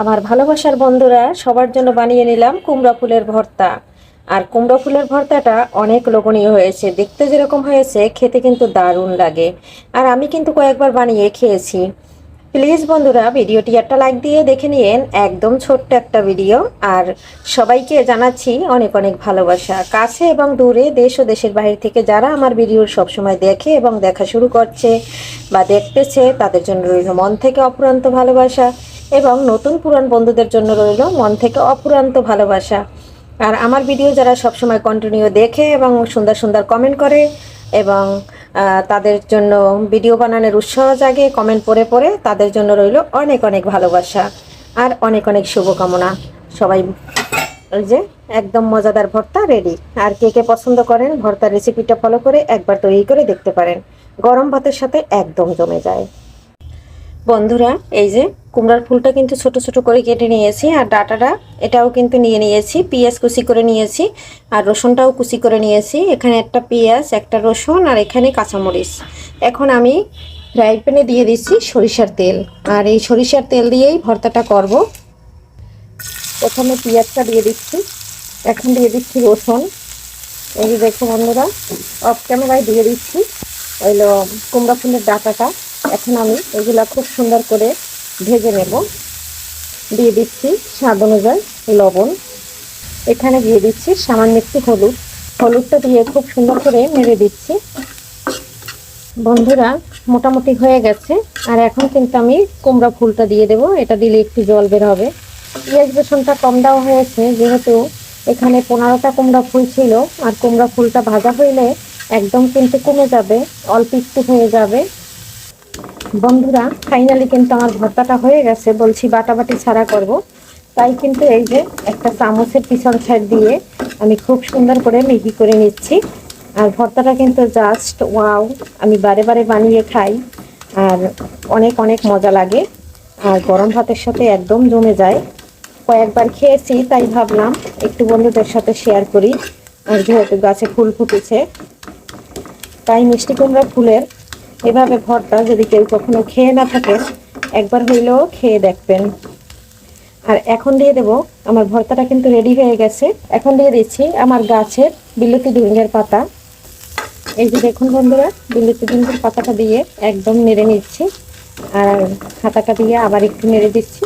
আমার ভালোবাসার বন্ধুরা সবার জন্য বানিয়ে নিলাম কুমড়া ফুলের ভর্তা। আর কুমড়া ফুলের ভর্তাটা অনেক লোভনীয় হয়েছে, দেখতে যেরকম হয়েছে খেতে কিন্তু দারুণ লাগে। আর আমি কিন্তু কয়েকবার বানিয়ে খেয়েছি। প্লিজ বন্ধুরা ভিডিওটি একটা লাইক দিয়ে দেখে নিন, একদম ছোট্ট একটা ভিডিও। আর সবাইকে জানাচ্ছি অনেক অনেক ভালোবাসা, কাছে এবং দূরে, দেশ ও দেশের বাইরে থেকে যারা আমার ভিডিও সবসময় দেখে এবং দেখা শুরু করছে বা দেখতেছে, তাদের জন্য রইল মন থেকে অফুরন্ত ভালোবাসা। এবং নতুন পুরান বন্ধুদের জন্য রইল মন থেকে অফুরন্ত ভালোবাসা। আর আমার ভিডিও যারা সবসময় কন্টিনিউ দেখে এবং সুন্দর সুন্দর কমেন্ট করে এবং তাদের জন্য ভিডিও বানানোর উৎসাহ জাগে, কমেন্ট পড়ে পড়ে তাদের জন্য রইল অনেক অনেক ভালোবাসা আর অনেক অনেক শুভকামনা। সবাই ওই যে একদম মজাদার ভর্তা রেডি। আর কে কে পছন্দ করেন ভর্তার রেসিপিটা ফলো করে একবার তৈরি করে দেখতে পারেন, গরম ভাতের সাথে একদম জমে যায়। বন্ধুরা এই যে কুমড়ার ফুলটা কিন্তু ছোট ছোট করে কেটে নিয়েছি, আর ডাটাটা এটাও কিন্তু নিয়ে নিয়েছি, পেঁয়াজ কুচি করে নিয়েছি, আর রসুনটাও কুচি করে নিয়েছি। এখানে একটা পেঁয়াজ, একটা রসুন, আর এখানে কাঁচামরিচ। এখন আমি ফ্রাই প্যানে দিয়ে দিচ্ছি সরিষার তেল, আর এই সরিষার তেল দিয়েই ভর্তাটা করব। প্রথমে পেঁয়াজটা দিয়ে দিচ্ছি, এখন দিয়ে দিচ্ছি রসুন। এই যে দেখো বন্ধুরা, অফ ক্যামেরায় দিয়ে দিচ্ছি ওইলো কুমড়া ফুলের ডাটাটা। এখন আমি এগুলা খুব সুন্দর করে ভেজে নেব। দিয়ে দিচ্ছি স্বাদ অনুযায়ী লবণ, এখানে দিয়ে দিচ্ছি সামান্য একটু হলুদ। হলুদটা দিয়ে খুব সুন্দর করে নেড়ে দিচ্ছি। বন্ধুরা মোটামুটি হয়ে গেছে, আর এখন কিন্তু আমি কুমড়া ফুলটা দিয়ে দেব। এটা দিলে একটু জল বের হবে। পেঁয়াজ রসুনটা কম দেওয়া হয়েছে, যেহেতু এখানে 15টা কুমড়া ফুল ছিল। আর কুমড়া ফুলটা ভাজা হইলে একদম কিন্তু কমে যাবে, অল্প একটু হয়ে যাবে। বন্ধুরা ফাইনালি কিন্তু আমার ভর্তাটা হয়ে গেছে, বলছি বাটাবাটি ছাড়া করব, তাই কিন্তু এই যে একটা চামচের পিছন সাইড দিয়ে আমি খুব সুন্দর করে মিহি করে নিচ্ছি। আর ভর্তাটা কিন্তু জাস্ট ওয়াও, আমি বারে বারে বানিয়ে খাই আর অনেক অনেক মজা লাগে। আর গরম ভাতের সাথে একদম জমে যায়। কয়েকবার খেয়েছি, তাই ভাবলাম একটু বন্ধুদের সাথে শেয়ার করি। আর যেহেতু গাছে ফুল ফুটেছে, তাই মিষ্টি কুমড়া ফুলের এভাবে ভর্তা যদি কেউ কখনো খেয়ে না থাকে, একবার হইলেও খেয়ে দেখবেন। আর এখন দিয়ে দেব, আমার ভর্তাটা কিন্তু রেডি হয়ে গেছে। এখন দিয়ে দিচ্ছি আমার গাছের বিলতি ধনিয়ার পাতা। এই যে দেখুন বন্ধুরা, বিলতি ধনিয়ার পাতাটা দিয়ে একদম নেড়ে নিচ্ছি, আর হাতাটা দিয়ে আবার একটু নেড়ে দিচ্ছি।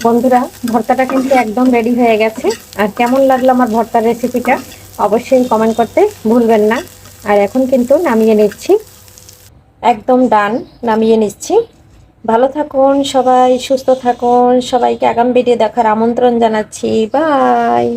বন্ধুরা ভর্তাটা কিন্তু একদম রেডি হয়ে গেছে। আর কেমন লাগলো আমার ভর্তার রেসিপিটা অবশ্যই কমেন্ট করতে ভুলবেন না। আর এখন কিন্তু নামিয়ে নিচ্ছি, একদম ডান, নামিয়ে নিচ্ছি। ভালো থাকুন সবাই, সুস্থ থাকুন, সবাইকে আগামী ভিডিও দেখার আমন্ত্রণ জানাচ্ছি। বাই।